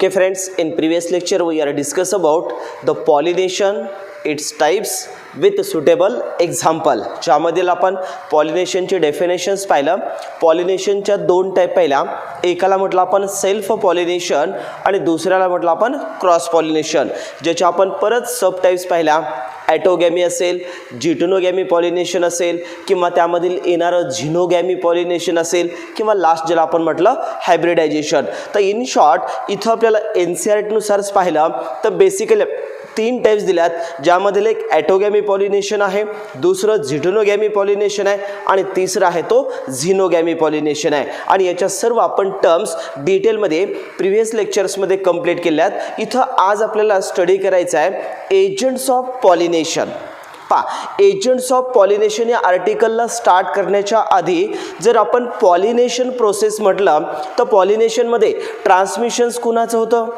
Okay friends, in previous lecture we are discuss about the pollination, its types with suitable example. ज्यामधील आपण पॉलिनेशनचे definitions पाहिलं. पॉलिनेशनच्या दोन type पाहिल्या. एकाला म्हटलं आपण सेल्फ पॉलिनेशन आणि दुसऱ्याला म्हटलं आपण क्रॉस पॉलिनेशन, ज्याच्या आपण परत सब टाईप्स पाहिल्या. ॲटोगॅमी असेल, जिटोनोगॅमी पॉलिनेशन असेल, किंवा त्यामधील येणारं झिनोगॅमी पॉलिनेशन असेल, किंवा लास्ट ज्याला आपण म्हटलं हायब्रिडायझेशन. तर इन शॉर्ट इथं आपल्याला NCERT पाहिलं तर बेसिकली तीन टाइप्स दिल्यात, ज्यामधील एक ॲटोगॅमी पॉलिनेशन आहे, दुसरं झिटोनोगॅमी पॉलिनेशन आहे आणि तिसरं आहे तो झिनोगॅमी पॉलिनेशन आहे. आणि याच्या सर्व आपण टर्म्स डिटेलमध्ये प्रिव्हियस लेक्चर्समध्ये कंप्लीट केल्यात. इथं आज आपल्याला स्टडी करायचं आहे agents of pollination. Agents of pollination या आर्टिकलला स्टार्ट करण्याच्या आधी जर आपण पॉलिनेशन प्रोसेस म्हटलं तर पॉलिनेशनमध्ये ट्रान्समिशन्स कुणाचं होतं?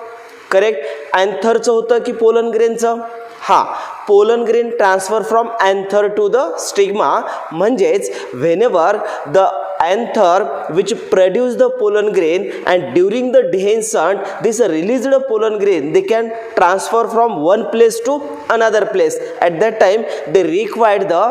करेक्ट, अँथरचं होतं की पोलन ग्रेनचं? हां, pollen grain transfer from anther to the stigma. म्हणजेच whenever the anther which produce the pollen grain and during the dehiscent this released pollen grain they can transfer from one place to another place. At that time they required the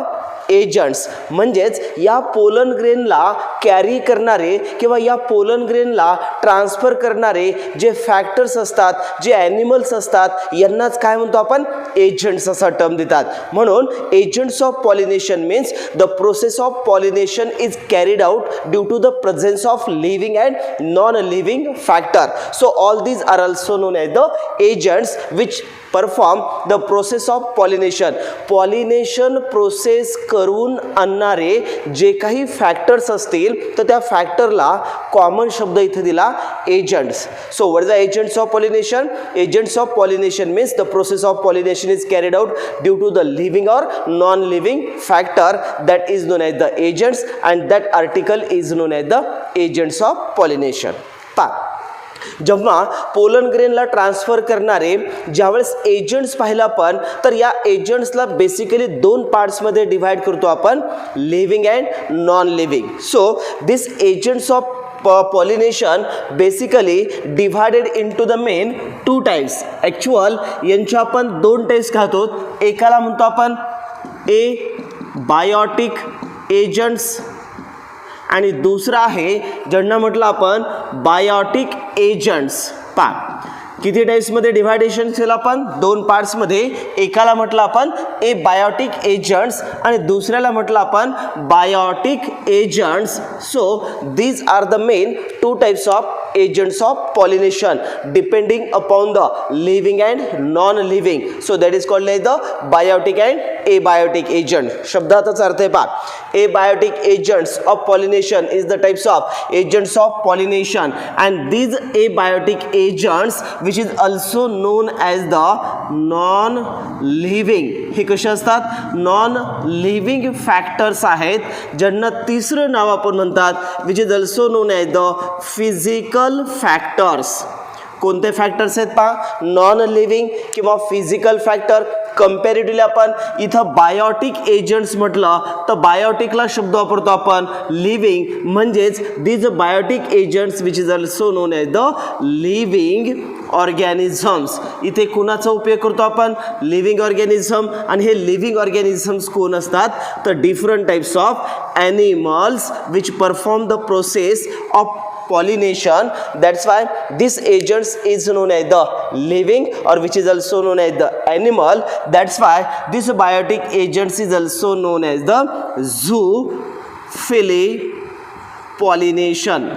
agents. म्हणजेच या pollen ग्रेनला carry करणारे किंवा या pollen ग्रेनला transfer करणारे जे factors असतात, जे ॲनिमल्स असतात, यांनाच काय म्हणतो आपण? एजंट्स असा टर्म देतात. म्हणून agents of pollination means the process of pollination is carried out due to the presence of living and non living factor. So all these are also known as the agents which perform the process of pollination. Pollination process करून आणणारे जे काही factors असतील तर त्या फॅक्टरला common शब्द इथे दिला agents. So what is the agents of pollination? Agents of pollination means the process of pollination is carried out due to the living और non living factor that is known as the agents and that article is known as the agents of pollination. जेव्हा pollen ग्रेनला transfer करणारे ज्यावेळेस agents पाहिला आपण तर या एजंट्सला basically दोन पार्ट्समध्ये डिवाइड करतो आपण, living and non living. So this agents of pollination basically divided into the main two types. Actual यांच्या आपण दोन टाइप्स खातो. एकाला म्हणतो आपण बायोटिक एजंट्स आणि दुसरा आहे ज्यांना म्हटलं आपण बायोटिक एजंट्स. किती टाइप्समध्ये डिव्हायडेशन केलं आपण? दोन पार्ट्समध्ये. एकाला म्हटलं आपण बायोटिक एजंट्स आणि दुसऱ्याला म्हटलं आपण biotic agents. So these are the main two types of agents of pollination depending upon the living and non-living. So that is called like the biotic and abiotic agent. शब्दाचाच अर्थ आहे पहा. Abiotic agents of pollination is the types of agents of pollination and these abiotic agents which is also known as the non-living. हे कसे असतात? non-living factors आहेत ज्यांना तिसरं नाव आपण म्हणतात which is also known as the physical factors. कोणते factors आहेत पहा? नॉन लिव्हिंग किंवा फिजिकल फॅक्टर. कंपॅरेटिव्हली आपण इथं बायोटिक एजंट्स म्हटलं तर बायोटिकला शब्द वापरतो आपण लिव्हिंग. म्हणजेच these biotic agents which is also known as the living organisms. इथे कुणाचा उपयोग करतो आपण? Living organism. आणि हे लिव्हिंग ऑर्गॅनिझम्स कोण असतात? तर different types of animals which perform the process of pollination. That's why this agents is known as the living or which is also known as the animal. That's why this biotic agents is also known as the zoophily pollination.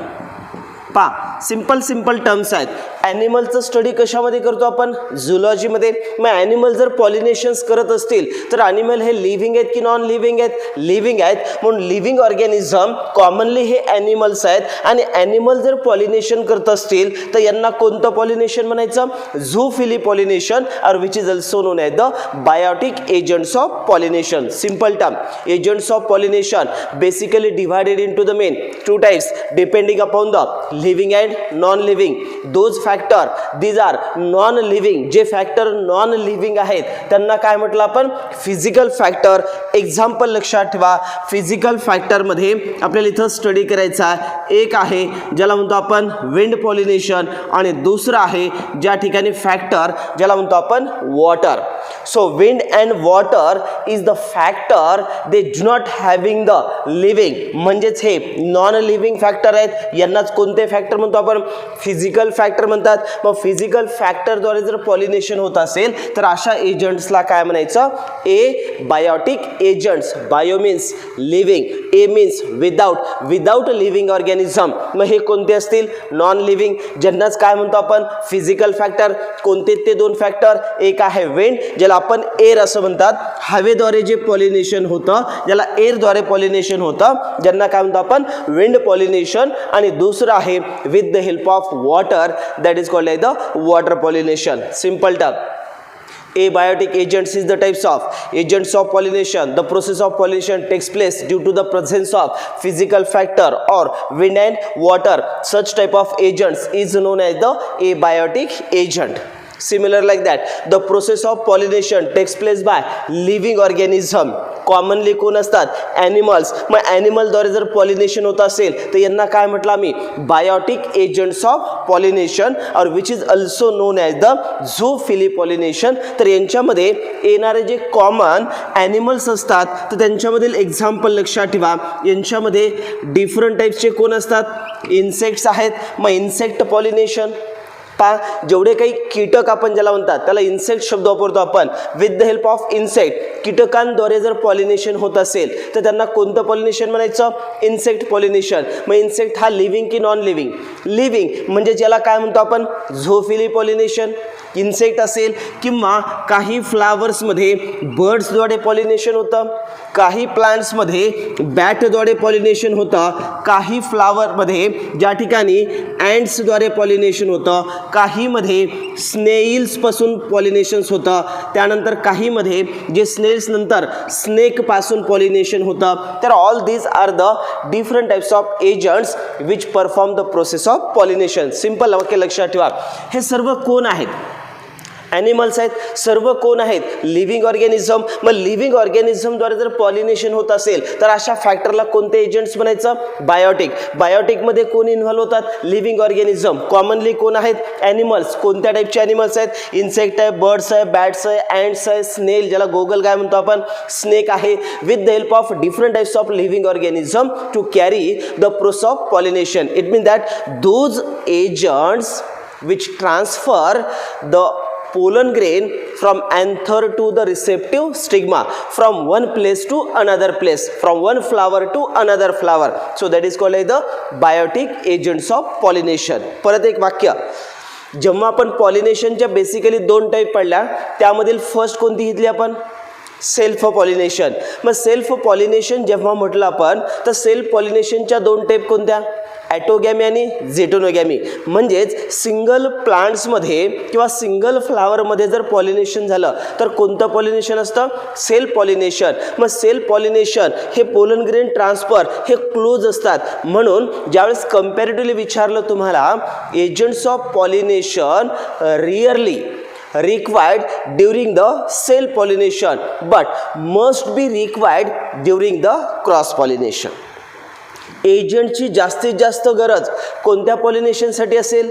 Simple terms आहेत. ॲनिमलचं study कशामध्ये करतो आपण? झुलॉजीमध्ये. मग animal जर पॉलिनेशन्स करत असतील तर animal हे लिव्हिंग आहेत की नॉन लिव्हिंग आहेत? लिव्हिंग आहेत. म्हणून लिव्हिंग ऑर्गॅनिझम कॉमनली हे ॲनिमल्स आहेत. आणि ॲनिमल जर पॉलिनेशन करत असतील तर यांना कोणतं पॉलिनेशन म्हणायचं? झूफिली पॉलिनेशन और which is also known as the biotic agents of pollination. Simple term. Agents of pollination basically divided into the main two types depending upon the living and non-living. Those factor these are non living, जे factor non living आहेत त्यांना काय म्हटलं आपण, physical factor. Example लक्षात ठेवा, physical फॅक्टरमध्ये आपल्याला इथं स्टडी करायचा एक आहे ज्याला म्हणतो आपण विंड पॉलिनेशन आणि दुसरं आहे ज्या ठिकाणी फॅक्टर ज्याला म्हणतो आपण water. So wind and water is the factor they do not having the living, म्हणजेच हे नॉन लिव्हिंग फॅक्टर आहेत. यांनाच कोणते फॅक्टर म्हणतो आपण, फिजिकल फॅक्टर म्हणतात. मग फिजिकल फॅक्टरद्वारे जर पॉलिनेशन होत असेल तर अशा एजंट्सला काय म्हणायचं, abiotic agents. Bio means living, a means without living organism. मग हे कोणते असतील, नॉन लिव्हिंग, ज्यांनाच काय म्हणतो आपण फिजिकल फॅक्टर. कोणते ते दोन फॅक्टर, एक आहे विंड ज्याला आपण एअर असं म्हणतात, हवेद्वारे जे पॉलिनेशन होतं ज्याला एअरद्वारे पॉलिनेशन होतं ज्यांना काय म्हणतो आपण विंड पॉलिनेशन, आणि दुसरं आहे with the help of water that is called like the water pollination. Simple term. Abiotic agents is the types of agents of pollination. The process of pollination takes place due to the presence of physical factor or wind and water. Such type of agents is known as the abiotic agent. Similar like that, the process of pollination takes place by living organism. Commonly कोण असतात, animals. मग ॲनिमलद्वारे जर pollination होत असेल तर यांना काय म्हटलं आम्ही, बायोटिक एजंट्स ऑफ पॉलिनेशन, और which is also known as the zoophily pollination. तर यांच्यामध्ये येणारे जे कॉमन ॲनिमल्स असतात तर त्यांच्यामधील एक्झाम्पल लक्षात ठेवा. यांच्यामध्ये डिफरंट टाईप्सचे कोण असतात, इन्सेक्ट्स आहेत. मग इन्सेक्ट पॉलिनेशन जेवढे काही कीटक आपण ज्याला म्हणतात त्याला इन्सेक्ट शब्द वापरतो आपण. With the help of insect, कीटकांद्वारे जर पॉलिनेशन होत असेल तर त्यांना कोणतं पॉलिनेशन म्हणायचं, इन्सेक्ट पॉलिनेशन. मग इन्सेक्ट हा लिव्हिंग की नॉन लिव्हिंग, लिव्हिंग, म्हणजे ज्याला काय म्हणतो आपण झोफिली पॉलिनेशन. इन्सेक्ट असेल किंवा काही फ्लावर्समध्ये बर्ड्सद्वारे पॉलिनेशन होतं, काही प्लांट्समध्ये बॅटद्वारे पॉलिनेशन होतं, काही फ्लावरमध्ये ज्या ठिकाणी अँट्सद्वारे पॉलिनेशन होतं, काहीमध्ये स्नेल्सपासून पॉलिनेशन्स होतं, त्यानंतर काहीमध्ये जे स्नेल्स नंतर स्नेकपासून पॉलिनेशन होतं. तर all these are the different types of agents which perform the process of pollination. Simple वाक्य लक्षात ठेवा. हे सर्व कोण आहेत, ॲनिमल्स आहेत. सर्व कोण आहेत, लिव्हिंग ऑर्गॅनिझम. मग लिव्हिंग ऑर्गॅनिझमद्वारे जर पॉलिनेशन होत असेल तर अशा फॅक्टरला कोणते एजंट्स बनायचं, बायोटिक. बायोटिकमध्ये कोण इन्व्हॉल्व होतात, लिव्हिंग ऑर्गॅनिझम. कॉमनली कोण आहेत, ॲनिमल्स. कोणत्या टाईपचे ॲनिमल्स आहेत, इन्सेक्ट आहे, बर्ड्स आहे, बॅट्स आहे, अँट्स आहे, स्नेल ज्याला गोगल काय म्हणतो आपण, स्नेक आहे. With the help of different types of living organism to carry the process of pollination. It mean that those agents which transfer the pollen grain from anther to the receptive stigma, from one place to another place, from one flower to another flower. So that is called as the biotic agents of pollination. परत एक वाक्य, जेव्हा आपण पॉलिनेशनच्या basically दोन type पडल्या त्यामधील first कोणती घेतली आपण, सेल्फ पॉलिनेशन. मग सेल्फ पॉलिनेशन जेव्हा म्हटलं आपण तर सेल्फ पॉलिनेशनच्या दोन टाईप कोणत्या, ॲटोगॅमी आणि झेटोनोगॅमी. म्हणजेच सिंगल प्लांट्समध्ये किंवा सिंगल फ्लावरमध्ये जर पॉलिनेशन झालं तर कोणतं पॉलिनेशन असतं, सेल्फ पॉलिनेशन. मग सेल्फ पॉलिनेशन हे पोलन ग्रेन ट्रान्सफर हे क्लोज असतात. म्हणून ज्यावेळेस कम्पॅरेटिव्हली विचारलं तुम्हाला agents of pollination really required during the self pollination but must be required during the cross pollination. एजंटची जास्तीत जास्त गरज कोणत्या पॉलिनेशनसाठी असेल,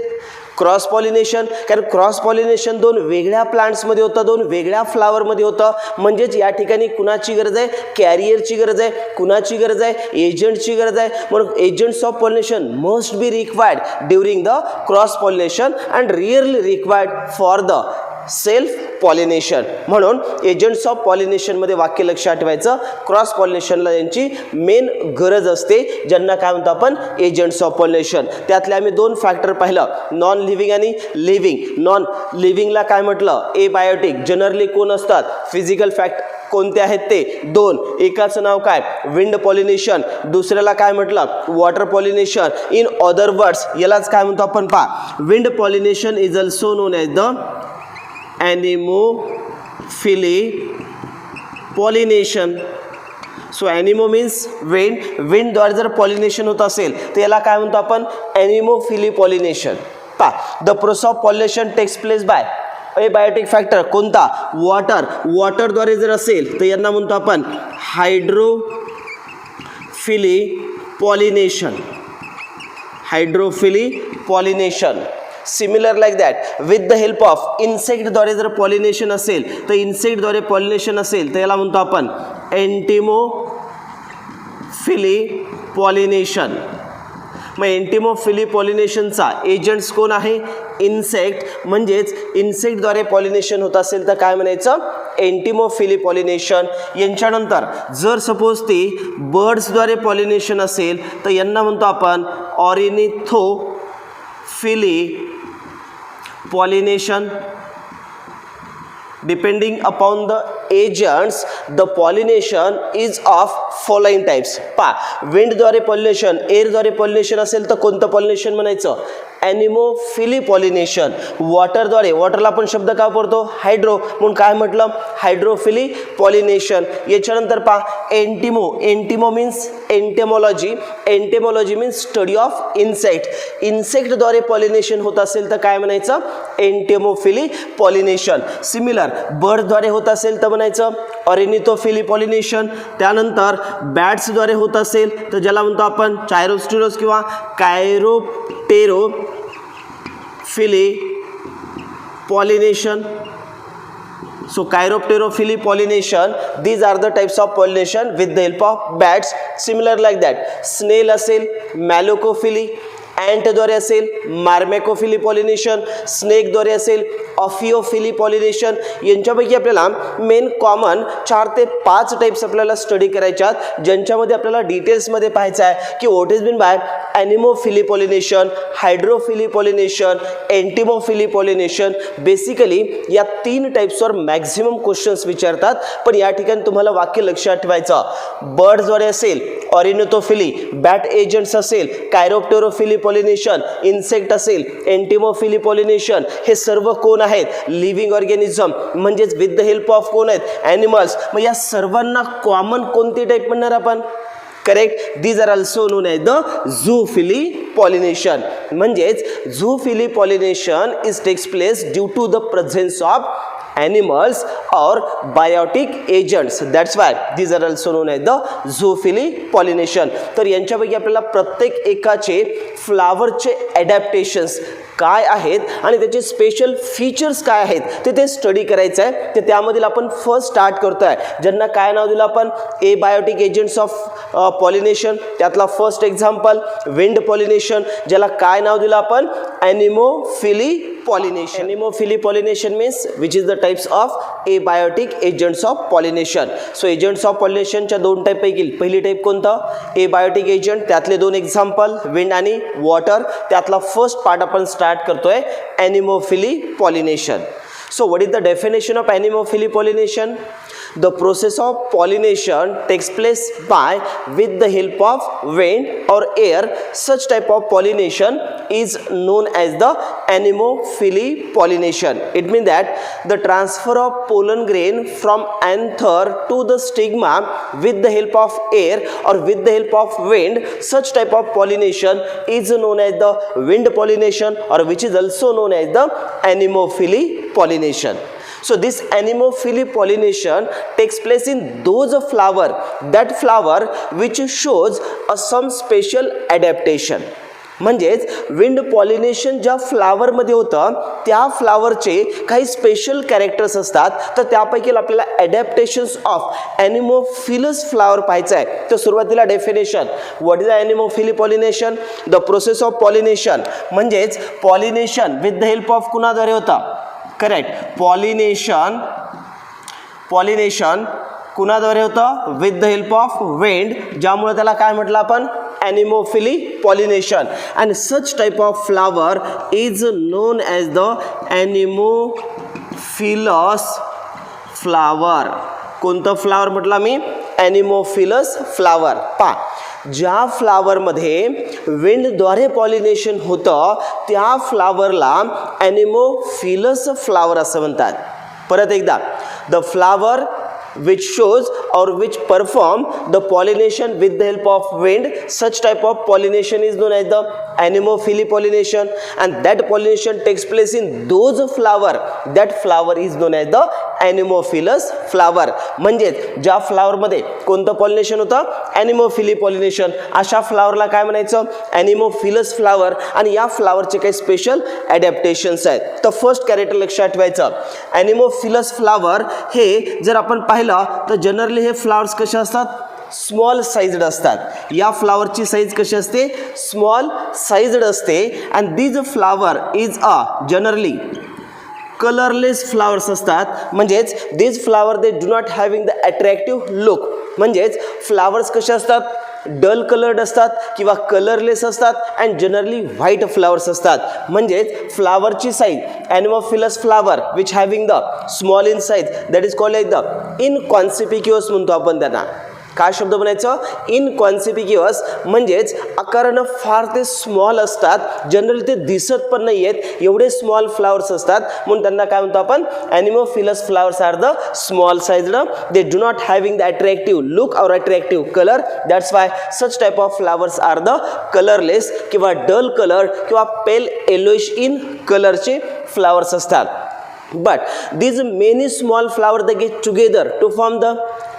क्रॉस पॉलिनेशन. कारण क्रॉस पॉलिनेशन दोन वेगळ्या प्लांट्समध्ये होतं, दोन वेगळ्या फ्लावरमध्ये होतं. म्हणजेच या ठिकाणी कुणाची गरज आहे, कॅरियरची गरज आहे. कुणाची गरज आहे, एजंटची गरज आहे. म्हणून agents of pollination must be required during the cross pollination and really required for the self pollination. म्हणून एजंट्स ऑफ पॉलिनेशनमध्ये वाक्य लक्षात ठेवायचं, क्रॉस पॉलिनेशनला यांची मेन गरज असते ज्यांना काय म्हणतो आपण एजंट्स ऑफ पॉलिनेशन. त्यातले आम्ही दोन फॅक्टर पाहिलं, नॉन लिव्हिंग आणि लिव्हिंग. नॉन लिव्हिंगला काय म्हटलं, ए बायोटिक. जनरली कोण असतात, फिजिकल फॅक्ट कोणते आहेत ते दोन. एकाचं नाव काय, विंड पॉलिनेशन. दुसऱ्याला काय म्हटलं, water pollination. In other words यालाच काय म्हणतो आपण पहा, wind pollination is also known as the anemophily pollination. So anemo means wind. विंडद्वारे जर पॉलिनेशन होत असेल तर याला काय म्हणतो आपण, anemophily pollination. The process of pollination takes place by abiotic factor कोणता वॉटरद्वारे जर असेल तर यांना म्हणतो आपण hydrophily pollination similar like that with the help of इन्सेक्टद्वारे जर पॉलिनेशन असेल तर इन्सेक्टद्वारे पॉलिनेशन असेल तर याला म्हणतो आपण एंटिमोफिली पॉलिनेशन मग एंटिमोफिली पॉलिनेशनचा एजंट्स कोण आहे इन्सेक्ट म्हणजेच इन्सेक्टद्वारे पॉलिनेशन होत असेल तर काय म्हणायचं एंटिमोफिली पॉलिनेशन यांच्यानंतर जर सपोज ती बर्ड्सद्वारे पॉलिनेशन असेल तर यांना म्हणतो आपण ornithophily pollination depending upon the agents the pollination is of following types विंडद्वारे पॉलिनेशन एअरद्वारे पॉलिनेशन असेल तर कोणतं पॉलिनेशन म्हणायचं ॲनिमोफिली पॉलिनेशन वॉटरद्वारे वॉटरला आपण शब्द काय वापरतो हायड्रो म्हणून काय म्हटलं हायड्रोफिली पॉलिनेशन याच्यानंतर एंटिमो means entomology means study of इन्सेक्टद्वारे पॉलिनेशन होत असेल तर काय म्हणायचं एंटेमोफिली पॉलिनेशन सिमिलर बर्डद्वारे होत असेल तर म्हणायचं ऑर्निथोफिली पॉलिनेशन त्यानंतर बॅट्सद्वारे होत असेल तर ज्याला म्हणतो आपण चायरोस्टिरोस किंवा कायरोप्टेरोफिली pollination So chiropterophily pollination, these are the types of pollination with the help of bats. Similar like that, snail असेल malacophilie, ant द्वारे असेल मार्मेकोफिली पॉलिनेशन, स्नेक द्वारे असेल ऑफिओफिली पॉलिनेशन. यांच्यापैकी आपल्याला मेन कॉमन 4 ते 5 टाइप्स आपल्याला स्टडी करायच्यात ज्यांच्यामध्ये आपल्याला डिटेल्समध्ये पाहायचं आहे की what is been by anemophily pollination, hydrophily pollination, entomophily pollination. Basically या 3 टाइप्सवर मॅक्झिमम क्वेश्चन्स विचारतात. पण या ठिकाणी तुम्हाला वाक्य लक्षात ठेवायचं बर्ड्सद्वारे असेल ऑर्निथोफिली, बॅट एजंट्स असेल कायरोप्टेरोफिली पॉलिनेशन, इन्सेक्ट असेल एंटिमोफिली पॉलिनेशन. हे सर्व कोण आहेत लिव्हिंग ऑर्गॅनिझम म्हणजेच विथ द हेल्प ऑफ कोण आहेत ॲनिमल्स. मग या सर्वांना कॉमन कोणती टाईप म्हणणार आपण correct these are also known as the zoophily pollination. म्हणजेच zoophily pollination is takes place due to the presence of animals or biotic agents. That's why these are also known as the zoophily pollination. तर यांच्यापैकी आपल्याला प्रत्येक एकाचे फ्लावरचे adaptations काय आहेत आणि त्याचे स्पेशल फीचर्स काय आहेत ते स्टडी करायचं आहे. ते त्यामधील आपण फर्स्ट स्टार्ट करतो आहे ज्यांना काय नाव दिलं आपण एबायोटिक एजंट्स ऑफ पॉलिनेशन. त्यातला फर्स्ट एक्झाम्पल विंड पॉलिनेशन ज्याला काय नाव दिलं आपण anemophily pollination. Anemophily pollination means which is the types of abiotic agents of pollination. So agents of पॉलिनेशनच्या 2 टाईप पैकी पहिली टाईप कोणतं एबायोटिक एजंट. त्यातले 2 एक्झाम्पल विंड आणि वॉटर. त्यातला फर्स्ट पार्ट आपण स्टार्ट करतोय anemophily pollination. So what is the definition of anemophily pollination? The process of pollination takes place by with the help of wind or air. Such type of pollination is known as the ॲनिमोफिली pollination. It means that the transfer of pollen grain from anther to the stigma with the help of air or with the help of wind. Such type of pollination is known as the wind pollination or which is also known as the ॲनिमोफिली pollination. So this ॲनिमोफिली pollination takes place in those that flower which shows some special adaptation. म्हणजेच wind pollination ज्या फ्लावरमध्ये होतं त्या फ्लावरचे काही special characters असतात. तर त्यापैकी आपल्याला adaptations of ॲनिमोफिलस flower पाहायचं आहे. तर सुरुवातीला definition what is the anemophily pollination. The process of pollination म्हणजेच pollination with the help of कुणाद्वारे होतं करेक्ट पॉलिनेशन कुणाद्वारे होतं with the help of wind ज्यामुळे त्याला काय म्हटलं आपण anemophily pollination. And such type of flower is known as the anemophilous flower. कोणतं फ्लावर म्हटलं मी ॲनिमोफिलस फ्लावर. ज्या फ्लावरमध्ये विंडद्वारे पॉलिनेशन होतं त्या फ्लावरला ॲनिमोफिलस फ्लावर असं म्हणतात. परत एकदा the flower which shows or which perform the pollination with the help of wind. Such type of pollination is known as the anemophily pollination, and that pollination takes place in those flower, that flower is known as the anemophilous flower. म्हणजे ज्या flower मध्ये कोणतं pollination होतं, anemophily pollination, अशा फ्लावरला काय म्हणायचं, anemophilous flower. आणि या फ्लावरचे काही स्पेशल ॲडॅप्टेशन्स आहेत. तर फर्स्ट कॅरेक्टर लक्षात ठेवायचं, एनिमोफिलस फ्लावर हे जर आपण पाहिलं तर जनरली हे फ्लावर्स कसे असतात, स्मॉल साइज्ड असतात. या फ्लावरची साईज कशी असते, स्मॉल साइज्ड असते. And this flower is a generally colourless flowers असतात. म्हणजेच this flower they do not having the attractive look. म्हणजेच फ्लावर्स कसे असतात, डल कलर्ड असतात किंवा कलरलेस असतात अँड जनरली व्हाईट फ्लावर्स असतात. म्हणजेच फ्लावरची size, anemophilous flower which having the small in size, that is called like the inconspicuous म्हणतो आपण त्यांना. काय शब्द म्हणायचं, इनकॉन्सिपिक्युअस. म्हणजेच आकारानं फार ते स्मॉल असतात, जनरली ते दिसत पण नाही आहेत, एवढे स्मॉल फ्लावर्स असतात. म्हणून त्यांना काय म्हणतो आपण, anemophilous flowers are the small sized. They do not having the attractive look or attractive colour. That's why such type of flowers are the colourless किंवा डल कलर किंवा पेल येलोइश इन कलरचे flowers असतात. But these many small flowers they get together to form the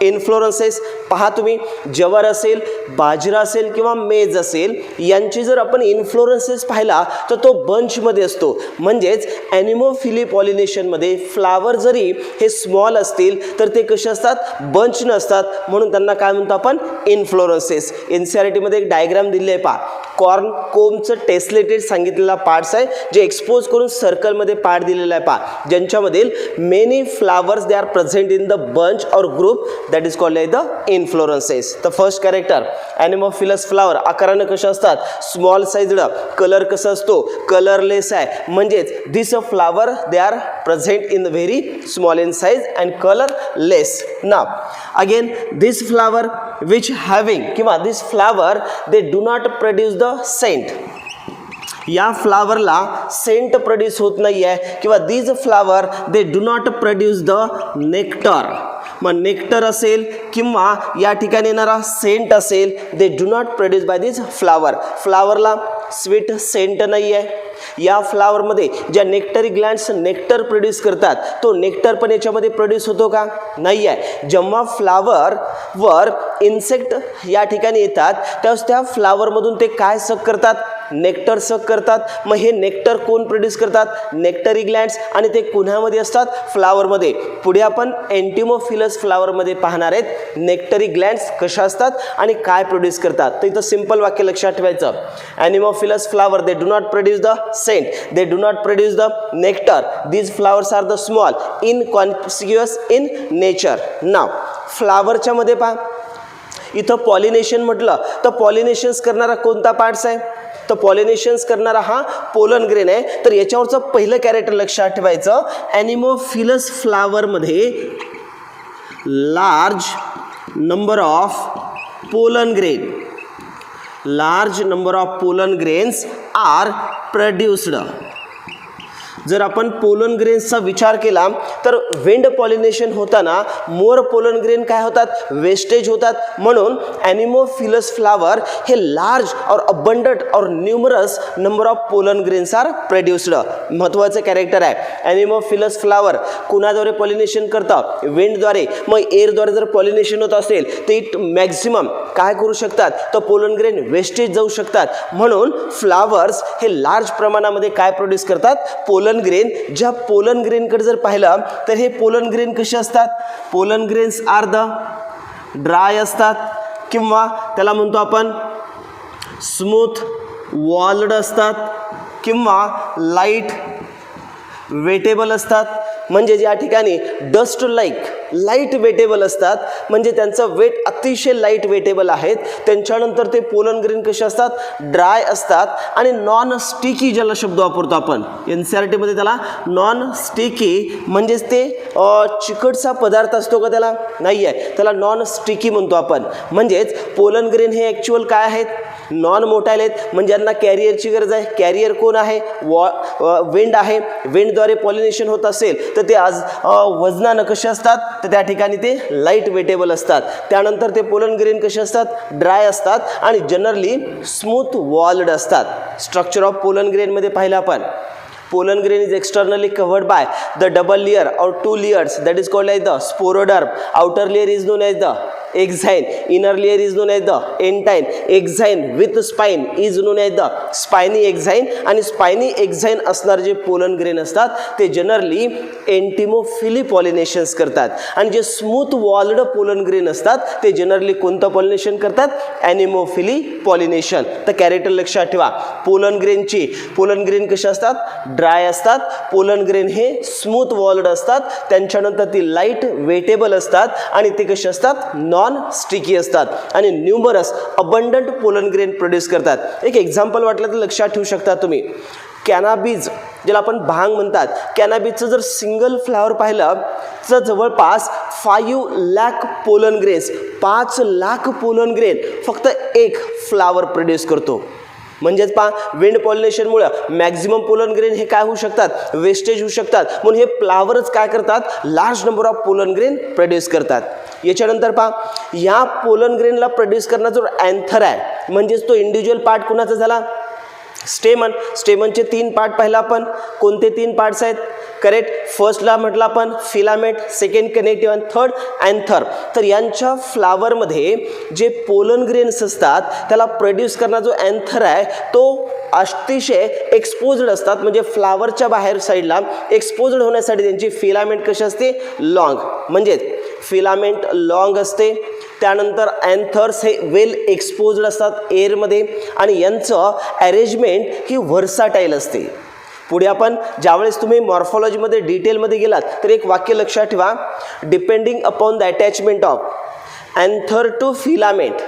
inflorescences. पहा तुम्ही, जवार असेल, बाजरा असेल किंवा मेज असेल, यांची जर आपण इन्फ्लोरन्सेस पाहिला तर तो बंचमध्ये असतो. म्हणजेच ॲनिमोफिली पॉलिनेशनमध्ये फ्लावर जरी हे स्मॉल असतील तर ते कसे असतात, बंच नसतात. म्हणून त्यांना काय म्हणतो आपण, इन्फ्लोरन्सेस. एनसीईआरटीमध्ये एक डायग्राम दिले आहे पहा, कॉर्न कोमचं टेस्लेटेड सांगितलेला पार्ट्स आहे, जे एक्सपोज करून सर्कलमध्ये पार्ट दिलेला आहे पहा, ज्यांच्यामधील many flowers they are present in the bunch or group, that is called the inflorescences. The first character, anemophilous flower आकारानं कशा असतात, स्मॉल साइज्ड. कलर कसा असतो, कलरलेस आहे. म्हणजेच this flower they are present in very small in size and colourless. नाव again this flower which having किंवा this flower they do not produce the scent. या फ्लावरला सेंट प्रोड्यूस होत नाही आहे किंवा this flower they do not produce the nectar. मग nectar असेल किंवा या ठिकाणी येणारा सेंट असेल, they do not produce by this flower. फ्लावरला स्वीट सेंट नाही आहे. या फ्लावरमध्ये ज्या नेक्टरी ग्लँड्स नेक्टर प्रोड्यूस करतात, तो नेक्टर पण याच्यामध्ये प्रोड्यूस होतो का, नाही आहे. जेव्हा फ्लावरवर इन्सेक्ट या ठिकाणी येतात त्यावेळेस त्या फ्लावरमधून ते काय सक करतात, नेक्टर सक करतात. मग हे नेक्टर कोण प्रोड्यूस करतात, नेक्टरी ग्लँड्स. आणि ते कुणामध्ये असतात, फ्लावरमध्ये. पुढे आपण एंटिमोफिलस फ्लावरमध्ये पाहणार आहेत नेक्टरी ग्लँड्स कशा असतात आणि काय प्रोड्यूस करतात. तर इथं सिंपल वाक्य लक्षात ठेवायचं, anemophilous flower they do not produce the scent, they do not produce the nectar, these flowers are the small inconspicuous in nature. नाव फ्लावरच्या मध्ये पहा, इथं पॉलिनेशन म्हटलं तर पॉलिनेशन्स करणारा कोणता पार्ट्स आहे, तर पॉलिनेशन्स करणारा हा पोलन ग्रेन आहे. तर याच्यावरचं पहिलं कॅरेक्टर लक्षात ठेवायचं, ॲनिमोफिलस फ्लावरमध्ये large number of pollen grain, large number of pollen grains are produced. जर आपण पोलन ग्रेन्सचा विचार केला तर विंड पॉलिनेशन होताना मोर पोलन ग्रेन काय होतात, वेस्टेज होतात. म्हणून ॲनिमोफिलस फ्लावर हे लार्ज और अबंडंट और numerous number of pollen grains are produced. महत्त्वाचं कॅरेक्टर आहे. ॲनिमोफिलस फ्लावर कुणाद्वारे पॉलिनेशन करतं, विंडद्वारे. मग एअरद्वारे जर पॉलिनेशन होत असेल तर इट मॅक्झिमम काय करू शकतात, तर पोलन ग्रेन वेस्टेज जाऊ शकतात. म्हणून फ्लावर्स हे लार्ज प्रमाणामध्ये काय प्रोड्यूस करतात, पोलन ग्रेन. ज्या पोलन ग्रेनकडे जर पाहिलं तर हे पोलन ग्रेन कसे असतात, pollen grains are the dry असतात किंवा त्याला म्हणतो आपण स्मूथ वॉल्ड असतात किंवा लाईट वेटेबल असतात. म्हणजे या ठिकाणी डस्ट लाईट वेटेबल असतात, म्हणजे त्यांचं वेट अतिशय लाईट वेटेबल आहेत. त्यांच्यानंतर ते पोलन ग्रेन कसे असतात, ड्राय असतात आणि नॉन स्टिकी, ज्याला शब्द वापरतो आपण एनसीईआरटीमध्ये त्याला नॉन स्टिकी. म्हणजेच ते चिकटचा पदार्थ असतो का, त्याला नाही आहे, त्याला नॉन स्टिकी म्हणतो आपण. म्हणजेच पोलन ग्रेन हे ॲक्च्युअल काय आहेत, नॉन मोटाईल आहेत म्हणजे यांना कॅरियरची गरज आहे. कॅरियर कोण आहे? विंड आहे. विंडद्वारे पॉलिनेशन होत असेल तर ते आज वजनानं कसे असतात तर त्या ठिकाणी ते लाईट वेटेबल असतात. त्यानंतर ते पोलन ग्रेन कसे असतात? ड्राय असतात आणि जनरली स्मूथ वॉल्ड असतात. स्ट्रक्चर ऑफ पोलन ग्रेनमध्ये पाहिलं आपण. Pollen grain is externally covered by the double layer or 2 layers that is called as the sporoderm. Outer layer is known as the exine, inner layer is known as the entine. Exine with spine is known as the spiny exine. आणि spiny exine असणारे जे pollen grain असतात ते generally एंटिमोफिली पॉलिनेशन्स करतात आणि जे smooth walled pollen grain असतात ते जनरली कोणतं पॉलिनेशन करतात? ॲनिमोफिली पॉलिनेशन. तर कॅरेक्टर लक्षात ठेवा. पोलन ग्रेन कशी असतात? ड्राय असतात. पोलन ग्रेन हे स्मूथ वॉल्ड असतात. त्यांच्यानंतर ती लाईट वेटेबल असतात आणि ते कसे असतात? नॉन स्टिकी असतात आणि numerous abundant pollen grain produce करतात. एक एक्झाम्पल वाटलं तर लक्षात ठेवू शकता तुम्ही. कॅनाबीज ज्याला आपण भांग म्हणतात, कॅनाबीजचं जर सिंगल फ्लावर पाहिलं तर जवळपास 5 lakh pollen grains, 5 lakh pollen grain फक्त एक फ्लावर प्रोड्यूस करतो. म्हणजेच विंड पॉलिनेशनमुळे मॅक्झिमम पोलन ग्रेन हे काय होऊ शकतात? वेस्टेज होऊ शकतात. म्हणून हे फ्लावरच काय करतात? Large number of pollen grain produce करतात. याच्यानंतर या पोलन ग्रेनला प्रोड्यूस करणारा जो अँथर आहे म्हणजेच तो इंडिव्हिज्युअल पार्ट कुणाचा झाला? स्टेमनचे 3 पार्ट पाहिला आपण. कोणते 3 पार्ट्स आहेत? करेक्ट. फर्स्टला म्हटलं आपण फिलामेंट, सेकंड कनेक्टिव्ह आणि थर्ड अँथर. तर यांच्या फ्लावरमध्ये जे पोलन ग्रेन्स असतात त्याला प्रोड्यूस करणारा जो अँथर आहे तो अतिशय एक्सपोज्ड असतात. म्हणजे फ्लावरच्या बाहेर साईडला एक्सपोज्ड होण्यासाठी त्यांची फिलामेंट कशी असते? लॉंग. म्हणजेच फिलामेंट लॉंग असते. त्यानंतर अँथर्स हे वेल एक्सपोज्ड असतात एअरमध्ये आणि यांचं अरेंजमेंट ही व्हर्साटाईल असते. पुढे आपण ज्यावेळेस तुम्ही मॉर्फॉलॉजीमध्ये डिटेलमध्ये गेलात तर एक वाक्य लक्षात ठेवा. Depending upon the attachment of anther to filament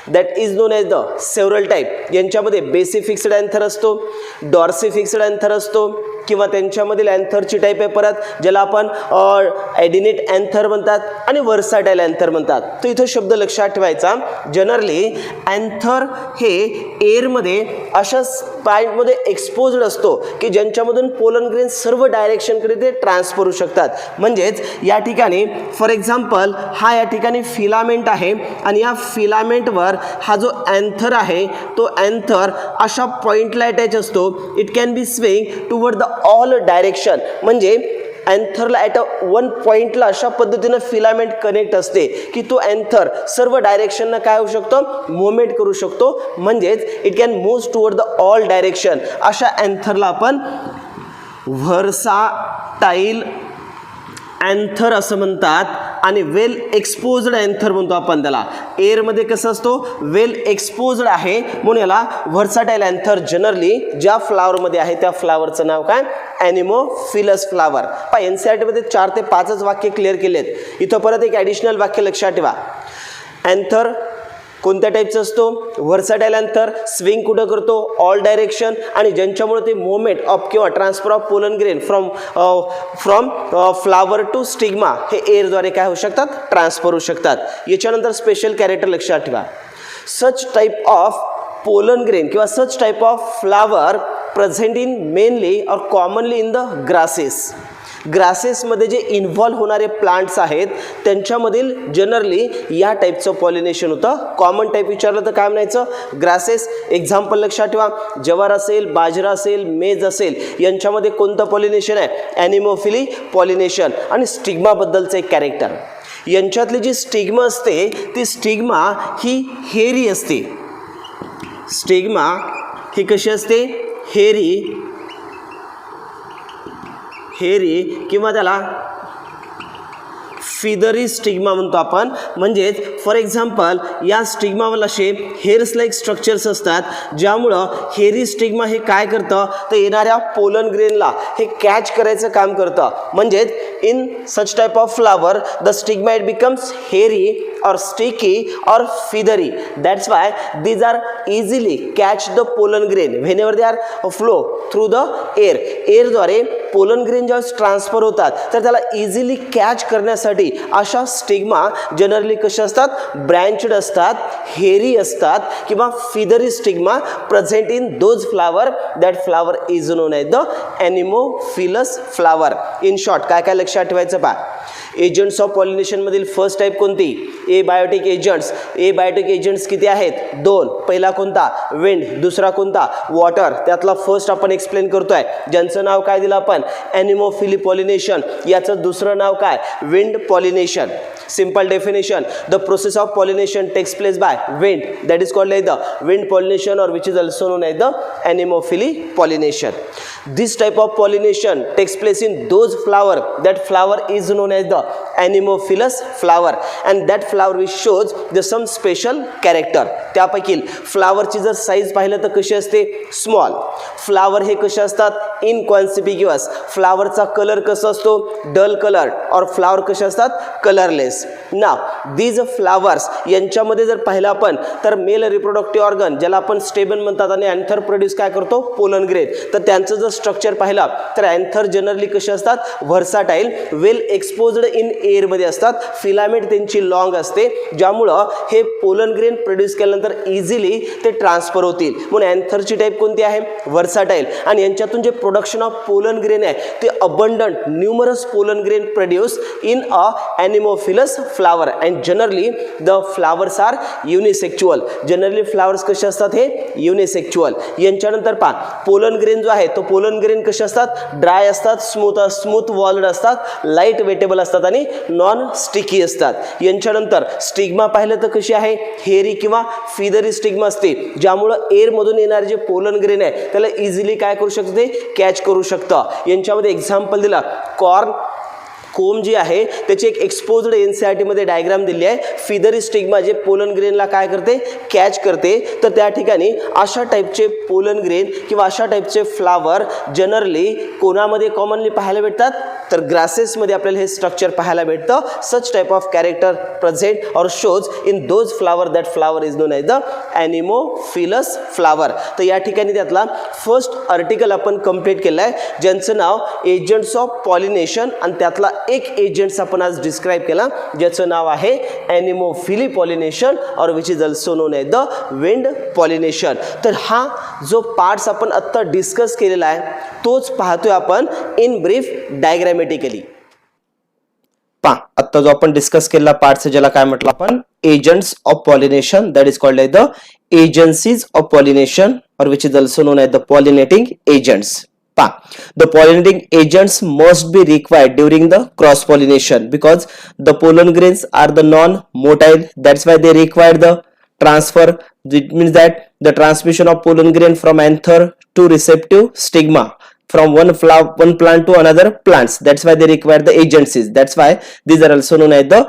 that is known as the several type. यांच्यामध्ये बेसिक फिक्स्ड अँथर असतो, डॉर्सी फिक्स्ड अँथर असतो किंवा त्यांच्यामधील अँथरची टाईप आहे परत ज्याला आपण ॲडिनेट अँथर म्हणतात आणि व्हर्साटाईल अँथर म्हणतात. तर इथं शब्द लक्षात ठेवायचा. जनरली अँथर हे एअरमध्ये अशा पॉईंटमध्ये एक्सपोज्ड असतो की ज्यांच्यामधून पोलन ग्रेन सर्व डायरेक्शनकडे ते ट्रान्सफर होऊ शकतात. म्हणजेच या ठिकाणी फॉर एक्झाम्पल हा या ठिकाणी फिलामेंट आहे आणि या फिलामेंटवर हा जो अँथर आहे तो अँथर अशा पॉईंटला अटॅच असतो. It can be swing toward the all direction. म्हणजे अँथरला ॲट वन पॉईंटला अशा पद्धतीनं फिलामेंट कनेक्ट असते की तो अँथर सर्व डायरेक्शननं काय होऊ शकतो? मुवमेंट करू शकतो. म्हणजेच it can move toward the all direction. अशा अँथरला आपण व्हर्साटाईल अँथर असं म्हणतात आणि वेल एक्सपोज्ड अँथर म्हणतो आपण त्याला. एअरमध्ये कसं असतो? वेल एक्सपोज्ड आहे म्हणून याला व्हर्साटाईल अँथर जनरली ज्या फ्लावरमध्ये आहे त्या फ्लावरचं नाव काय? ॲनिमोफिलस फ्लावर. NCERTमध्ये 4 ते 5च वाक्य क्लिअर केलेत. इथं परत एक ॲडिशनल वाक्य लक्षात ठेवा. अँथर कोणत्या टाईपचा असतो? व्हर्साटाईल अँथर. स्विंग कुठं करतो? All direction. आणि ज्यांच्यामुळे ते मुवमेंट ऑफ किंवा transfer of pollen grain from flower to stigma हे एअरद्वारे काय होऊ शकतात? ट्रान्सफर होऊ शकतात. याच्यानंतर स्पेशल कॅरेक्टर लक्षात ठेवा. Such type of pollen grain किंवा such type of flower present in mainly or commonly in the grasses. ग्रासेसमध्ये जे इन्व्हॉल्व होणारे प्लांट्स आहेत त्यांच्यामधील जनरली या टाईपचं पॉलिनेशन होतं. कॉमन टाईप विचारलं तर काय म्हणायचं? ग्रासेस. एक्झाम्पल लक्षात ठेवा. जवार असेल, बाजरा असेल, मेज असेल यांच्यामध्ये कोणतं पॉलिनेशन आहे? ॲनिमोफिली पॉलिनेशन. आणि स्टिग्माबद्दलचं एक कॅरेक्टर. यांच्यातली जी स्टिग्मा असते ती स्टिग्मा ही हेरी असते. स्टिग्मा ही कशी असते? हेरी किंवा त्याला फिदरी स्टिग्मा म्हणतो आपण. म्हणजेच फॉर एक्झाम्पल या स्टिग्मावर असे हेअर्स लाईक स्ट्रक्चर्स असतात ज्यामुळं हेरी स्टिग्मा हे काय करतं तर येणाऱ्या पोलन ग्रेनला हे कॅच करायचं काम करतं. म्हणजेच in such type of flower the stigma it becomes हेरी or sticky or feathery. That's why these are easily catch the pollen grain whenever they are flow through the air. Air द्वारे pollen grain ज्यावेळेस transfer होतात तर त्याला easily catch करण्यासाठी अशा stigma generally कशा असतात, ब्रँचड असतात, हेरी असतात किंवा feathery stigma present in those flower that flower is known as the anemophilous flower. In short काय काय लक्षात ठेवायचं पहा. एजंट्स ऑफ पॉलिनेशन मधील फर्स्ट टाइप कोणती, एबायोटिक एजंट्स. एबायोटिक एजंट्स किती आहेत, दोन. पहिला कोणता, विंड. दुसरा कोणता, वॉटर. त्यातला फर्स्ट आपण एक्सप्लेन करतोय, ज्यांचं नाव काय दिलं आपण, एनिमोफिली पॉलिनेशन. याचं दुसरं नाव काय, wind pollination. Simple definition: the process of pollination takes place by wind, that is called like the wind pollination, or which is also known as the anemophily pollination. This type of pollination takes place in those flower, that flower is known as the anemophilous flower, and that flower which shows the some special character. त्यापैकी फ्लावरची जर size पाहिलं तर कशी असते, small. Flower हे कसे असतात, इनकॉन्सिपिक्युअस. फ्लावरचा colour कसा असतो, डल कलर. और फ्लावर कसे असतात, कलरलेस. ना दीज फ्लावर्स यांच्यामध्ये जर पाहिलं आपण तर मेल रिप्रोडक्टिव्ह ऑर्गन ज्याला आपण स्टेबन म्हणतात आणि अँथर प्रोड्यूस काय करतो, पोलन ग्रेन. तर त्यांचं जर स्ट्रक्चर पाहिलं तर अँथर जनरली कसे असतात, व्हर्साटाईल, वेल एक्सपोज्ड इन एअर मध्ये असतात. फिलामेंट त्यांची लॉंग असते, ज्यामुळं हे पोलन ग्रेन प्रोड्यूस केल्यानंतर इझिली ते ट्रान्सफर होतील. म्हणून अँथरची टाईप कोणती आहे, व्हर्साटाईल. आणि यांच्यातून जे प्रोडक्शन ऑफ पोलन ग्रेन आहे ते abundant numerous pollen grain produce in a anemophilous flower. And generally the flowers are unisexual. Generally flowers कसे असतात, हे युनिसेक्चुअल. यांच्यानंतर पहा, पोलन ग्रेन जो आहे तो पोलन ग्रेन कसे असतात, ड्राय असतात, स्मूथ वॉल्ड असतात, लाईट वेटेबल असतात आणि नॉन स्टिकी असतात. यांच्यानंतर स्टिग्मा पाहिलं तर कशी आहे, हेरी किंवा फिदरी स्टिग्मा असते, ज्यामुळं एअर मधून येणारे जे पोलन ग्रेन आहे त्याला इझिली काय करू शकते, कॅच करू शकतं. यांच्यामध्ये एक्झाम्पल दिला, कॉर्न कोम जी आहे त्याची एक एक्सपोज्ड एनसीईआरटी मध्ये डायग्राम दिली आहे. फिदरी स्टिग्मा जे पोलन ग्रेनला काय करते, कॅच करते. तर त्या ठिकाणी अशा टाईपचे पोलन ग्रेन किंवा अशा टाईपचे फ्लावर जनरली कोणामध्ये कॉमनली पाहायला भेटतात, तर ग्रासेसमध्ये आपल्याला हे स्ट्रक्चर पाहायला भेटतं. Such type of character present or shows in those flower that flower is known as the anemophilous flower. तर या ठिकाणी त्यातला फर्स्ट आर्टिकल आपण कंप्लीट केलं आहे, ज्यांचं नाव एजंट्स ऑफ पॉलिनेशन, आणि त्यातला एक एजंट्स आपण आज डिस्क्राइब केला ज्याचं नाव आहे एनिमोफिली पॉलिनेशन, और which is also known as the wind pollination. तर हा जो पार्ट्स आपण आत्ता डिस्कस केलेला आहे तोच पाहतोय आपण इन ब्रीफ डायग्रॅमेटिकली. पहा, आत्ता जो आपण डिस्कस केलेला पार्ट्स ज्याला काय म्हटलं आपण, agents of pollination, that is called as the agencies of pollination, और which is also known as the pollinating agents. The pollinating agents must be required during the cross pollination because the pollen grains are the non-motile. That's why they require the transfer. It means that the transmission of pollen grain from anther to receptive stigma from one plant to another plants. That's why they require the agencies. That's why these are also known as the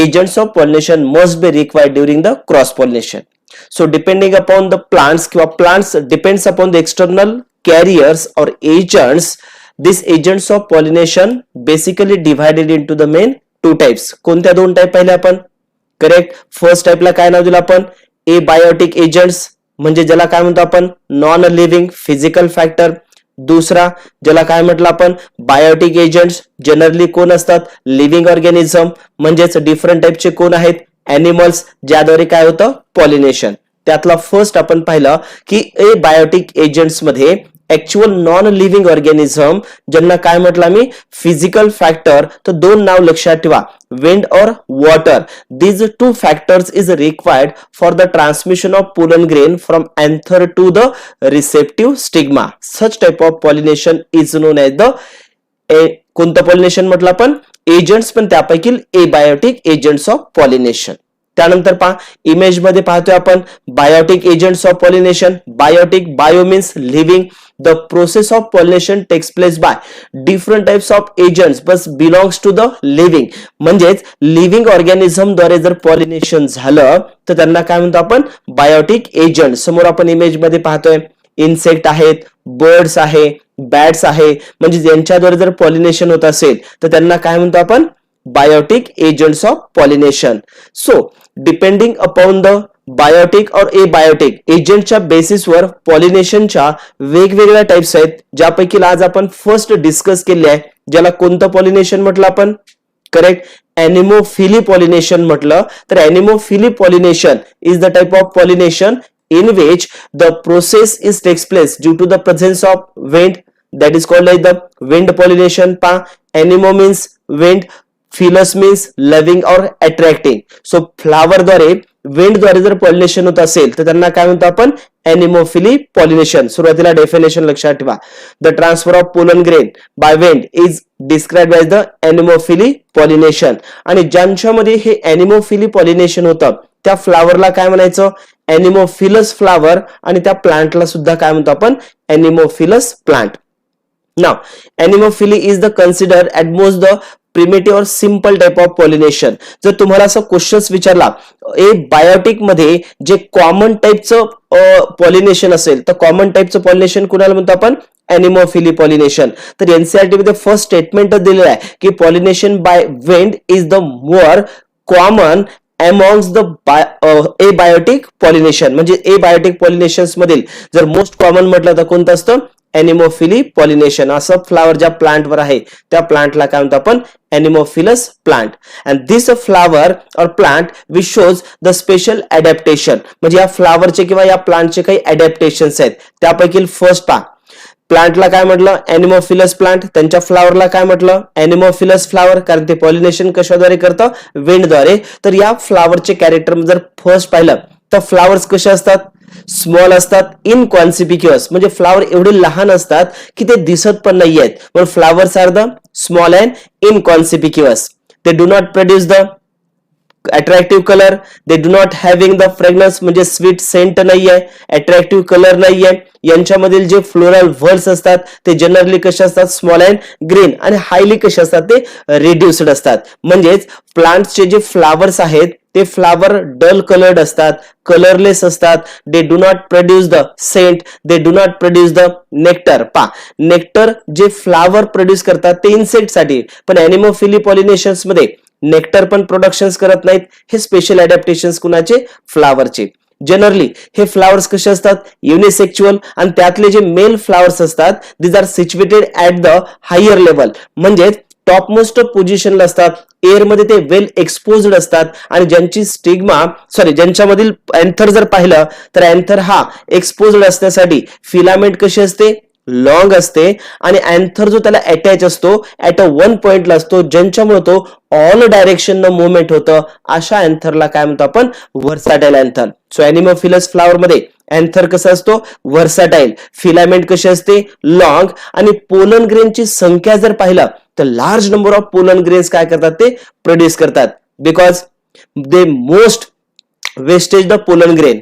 agents of pollination must be required during the cross pollination. So depending upon the plants depends upon the external carriers or agents. These agents of pollination basically divided into the main two types. कोणत्या दोन type पाहिले आपण, correct. First टाइपला काय नाव दिलं आपण, abiotic agents, म्हणजे ज्याला काय म्हणतो आपण, नॉन लिव्हिंग फिजिकल फॅक्टर. दुसरा ज्याला काय म्हटलं आपण, बायोटिक एजंट्स, जनरली कोण असतात, लिव्हिंग ऑर्गॅनिझम, म्हणजेच डिफरंट टाइपचे कोण आहेत, एनिमल्स, ज्याद्वारे काय होतं, पॉलिनेशन. त्यातला फर्स्ट आपण पाहिलं की एबायोटिक एजंट्स मध्ये ऍक्च्युअल नॉन लिव्हिंग ऑर्गॅनिझम ज्यांना काय म्हटलं मी, फिजिकल फॅक्टर. तर दोन नाव लक्षात ठेवा, विंड और water. These two factors is required for the transmission of pollen grain from anther to the receptive stigma. Such type of pollination is known as the कोणतं pollination म्हटलं आपण, एजंट्स, पण त्यापैकी एबायोटिक एजंट्स ऑफ पॉलिनेशन. त्यानंतर पहा, image मध्ये पाहतोय आपण biotic agents of pollination. Biotic, bio means living. The process of pollination takes place by different types of agents बस बिलॉंग्स टू द लिव्हिंग. म्हणजेच लिव्हिंग ऑर्गॅनिझम द्वारे जर पॉलिनेशन झालं तर त्यांना काय म्हणतो आपण, बायोटिक एजंट. समोर आपण इमेज मध्ये पाहतोय इन्सेक्ट आहेत, बर्ड्स आहे, बॅट्स आहे, म्हणजे ज्यांच्याद्वारे जर पॉलिनेशन होत असेल तर त्यांना काय म्हणतो आपण, biotic agents of pollination. So depending upon the biotic और एबायोटिक एजंटच्या बेसिसवर पॉलिनेशनच्या वेगवेगळ्या टाइप्स आहेत, ज्यापैकी आज आपण फर्स्ट डिस्कस केले आहे, ज्याला कोणतं पॉलिनेशन म्हटलं आपण? करेक्ट, एनिमोफिली पॉलिनेशन म्हटलं. तर anemophily pollination is the type of pollination in which the process is takes place due to the presence of wind, that is called like the wind pollination. Anemo means wind, phyllis means loving or attracting. So flower द्वारे wind द्वारे जर pollination होत असेल तर त्यांना काय म्हणतो आपण? Anemophily pollination. सुरुवातीला डेफिनेशन लक्षात ठेवा. The transfer of pollen grain by wind is described as the anemophily pollination. आणि ज्यांच्यामध्ये हे एनिमोफिली पॉलिनेशन होतं त्या फ्लावरला काय म्हणायचं? Anemophilous flower. आणि त्या प्लांटला सुद्धा काय म्हणतो आपण? Anemophilous plant. Now anemophily is the consider at most the primitive और सिंपल टाइप ऑफ पॉलिनेशन. जर तुम्हाला असं क्वेश्चन्स विचारला ए बायोटिक मध्ये जे कॉमन टाइपचं पॉलिनेशन असेल तर कॉमन टाइपचं पॉलिनेशन कुणाला म्हणतो आपण? Anemophily pollination. तर एनसीईआरटी मध्ये फर्स्ट स्टेटमेंट दिलेलं आहे की pollination by wind is the more common amongst the abiotic pollination. म्हणजे abiotic pollinations मधील जर मोस्ट कॉमन म्हटलं तर कोणतं असतं? Anemophily pollination. असं फ्लावर ज्या प्लांटवर आहे त्या प्लांटला काय म्हणतो आपण? Anemophilous plant. And this flower or plant which shows the special adaptation. म्हणजे या फ्लावरचे किंवा या प्लांटचे काही अडॅप्टेशन्स आहेत. त्यापैकी फर्स्ट पहा, प्लांटला काय म्हटलं? Anemophilous plant. त्यांच्या फ्लावरला काय म्हटलं? Anemophilous flower. कारण ते पॉलिनेशन कशाद्वारे करतं? विंडद्वारे. तर या फ्लावरचे कॅरेक्टर जर फर्स्ट पाहिलं तर फ्लावर्स कसे असतात? स्मॉल असतात, इनकॉन्सिपिक्युअस. म्हणजे फ्लावर एवढे लहान असतात की ते दिसत पण नाही आहेत. म्हणून flowers are the small and inconspicuous. They do not produce the attractive colour. They do not having the fragrance. म्हणजे स्वीट सेंट नाहीये, अट्रॅक्टिव्ह कलर नाहीये. यांच्यामधील जे फ्लोरल व्हर्ड्स असतात ते जनरली कसे असतात? Small and green. आणि हायली कसे असतात? ते रिड्युस्ड असतात. म्हणजेच प्लांट्सचे जे फ्लावर्स आहेत ते फ्लावर डल कलर्ड असतात, कलरलेस असतात. They do not produce the scent, they do not produce the nectar. Nectar जे फ्लावर प्रोड्यूस करतात ते इन्सेक्ट साठी, पण एनिमोफिली पॉलिनेशन्स मध्ये नेक्टर पण प्रोडक्शन करत नाहीत. हे स्पेशल अडॅप्टेशन्स कुणाचे? फ्लावरचे. जनरली हे फ्लावर्स कसे असतात? युनिसेक्च्युअल. आणि त्यातले जे मेल फ्लावर्स असतात these are situated at the higher level. म्हणजे टॉप मोस्ट पोझिशनला असतात. एअर मध्ये ते वेल एक्सपोज्ड असतात. आणि ज्यांची स्टिग्मा ज्यांच्यामधील अँथर जर पाहिलं तर अँथर हा एक्सपोज्ड असण्यासाठी फिलामेंट कशी असते? लॉंग असते. आणि अँथर जो त्याला अटॅच असतो ऍट अ वन पॉइंटला असतो, ज्यांच्यामुळे तो ऑल डायरेक्शन न मुवमेंट होतं. अशा अँथरला काय म्हणतो आपण? व्हर्साटाईल अँथर. सो एनिमोफिलस फ्लावर मध्ये अँथर कसं असतो? व्हर्साटाईल. फिलामेंट कशी असते? लॉंग. आणि पोलन ग्रेनची संख्या जर पाहिलं तर large number of pollen grains काय करतात? ते प्रोड्यूस करतात. Because they most wastage the pollen grain.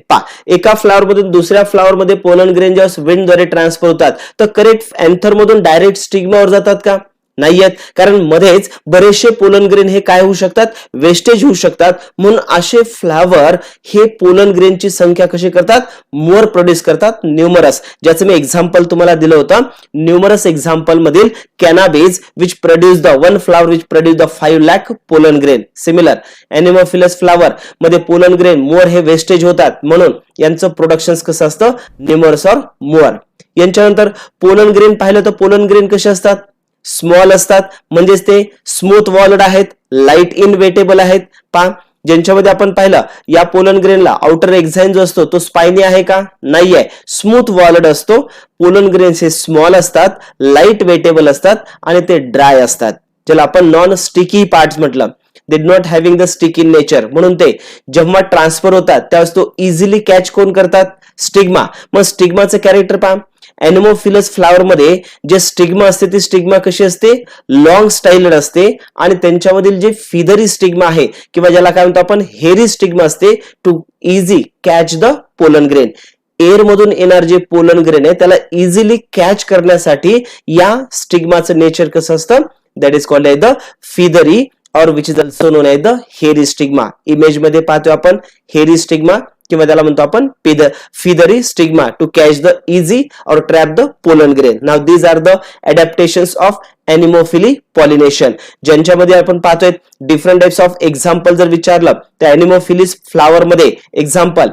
एका फ्लावर मधून दुसऱ्या फ्लावर मध्ये पोलन ग्रेन जेव्हा विंडद्वारे ट्रान्सफर होतात तर करेक्ट अँथर मधून डायरेक्ट स्टिग्मावर जातात का? नाही आहेत. कारण मध्येच बरेचसे पोलन ग्रेन हे काय होऊ शकतात? वेस्टेज होऊ शकतात. म्हणून असे फ्लावर हे पोलन ग्रेनची संख्या कशी करतात? मोर प्रोड्यूस करतात. न्यूमरस. ज्याचं मी एक्झाम्पल तुम्हाला दिलं होतं. न्यूमरस एक्झाम्पल मधील cannabis which produce the one flower which produce the 5 lakh pollen grain. Similar anemophilous flower मध्ये पोलन ग्रेन मोर हे वेस्टेज होतात. म्हणून यांचं प्रोडक्शन कसं असतं? न्यूमरस और मोर. यांच्यानंतर पोलन ग्रेन पाहिलं तर पोलन ग्रेन कसे असतात? स्मॉल असतात. म्हणजेच ते स्मूथ वॉल्ड आहेत, लाईट इनवेटेबल आहेत. ज्यांच्यामध्ये आपण पाहिलं या पोलन ग्रेनला आउटर एक्झाइन जो असतो तो स्पायनी आहे का? नाहीये. स्मूथ वॉल्ड असतो. पोलन ग्रेन्स हे स्मॉल असतात, लाईट वेटेबल असतात आणि ते ड्राय असतात, ज्याला आपण नॉन स्टिकी पार्ट्स म्हटलं. दे do not having the stick in nature. म्हणून ते जेव्हा ट्रान्सफर होतात त्यावेळेस तो इझिली कॅच कोण करतात? स्टिग्मा. मग स्टिग्माचं कॅरेक्टर पहा. एनिमोफिलस फ्लावर मध्ये जे स्टिग्मा असते ती स्टिग्मा कशी असते? लॉंग स्टाइल्ड असते. आणि त्यांच्यामधील जे फिदरी स्टिग्मा आहे किंवा ज्याला काय म्हणतो आपण? हेरी स्टिग्मा असते to easy catch the pollen grain. Air मधून येणार जे पोलन ग्रेन आहे त्याला इझिली कॅच करण्यासाठी या स्टिग्माचं नेचर कसं असतं? That is called the feathery or which is also known as the hairy stigma. Image मध्ये पाहतोय आपण हेरी स्टिग्मा. किंवा त्याला म्हणतो आपण feathery stigma to catch the easy or trap the pollen grain. नाव these are the adaptations of anemophily pollination, ज्यांच्यामध्ये आपण पाहतोय डिफरंट टाइप्स ऑफ एक्झाम्पल जर विचारलं तर एनिमोफिलिस फ्लावर मध्ये एक्झाम्पल,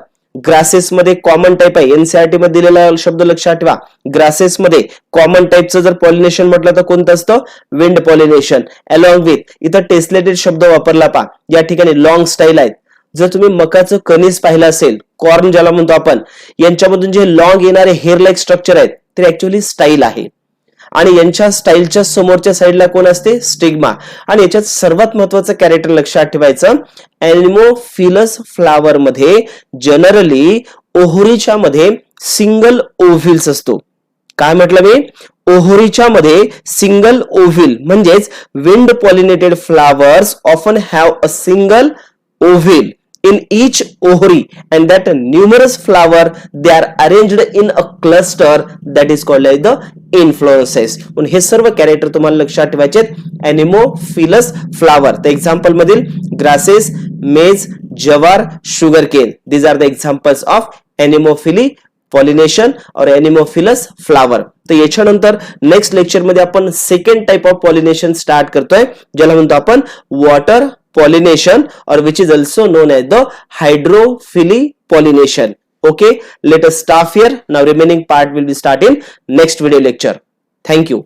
ग्रासेस मध्ये कॉमन टाइप आहे, एनसीआरटी मध्ये दिलेला शब्द लक्षात ठेवा. ग्रासेस मध्ये कॉमन टाइपचं जर पॉलिनेशन म्हटलं तर कोणतं असतं, विंड पॉलिनेशन. अलॉंग विथ इथं टेस्लेटेड शब्द वापरला पहा, या ठिकाणी लॉंग स्टाईल आहेत. जर तुम्ही मकाचं कणीस पाहिलं असेल, कॉर्न ज्याला म्हणतो आपण, यांच्यामधून जे लॉंग येणारे हेअर लाईक स्ट्रक्चर आहेत ते ऍक्च्युअली स्टाईल आहे. आणि यांच्या स्टाईलच्या समोरच्या साईडला कोण असते, स्टिग्मा. आणि याच्यात सर्वात महत्वाचं कॅरेक्टर लक्षात ठेवायचं, एनिमोफिलस फ्लावर मध्ये जनरली ओहरीच्या मध्ये सिंगल ओव्हिल्स असतो. काय म्हटलं मी, ओहरीच्या मध्ये सिंगल ओव्हिल म्हणजेच wind pollinated flowers often have a single ovule in each ovary and that numerous flower they are arranged in a cluster that is called as the inflorescence. पण हे सर्व character तुम्हाला लक्षात ठेवायचे आहेत एनिमोफिलस फ्लावर. तर example मधील grasses, मेज, जवार, sugar cane, these are the examples of anemophily pollination और एनिमोफिलस फ्लावर. तर याच्यानंतर नेक्स्ट लेक्चर मध्ये आपण second type of pollination start करतोय, ज्याला म्हणतो आपण water pollination or which is also known as the hydrophily pollination. Okay, let us stop here. Now remaining part will be start in next video lecture. Thank you.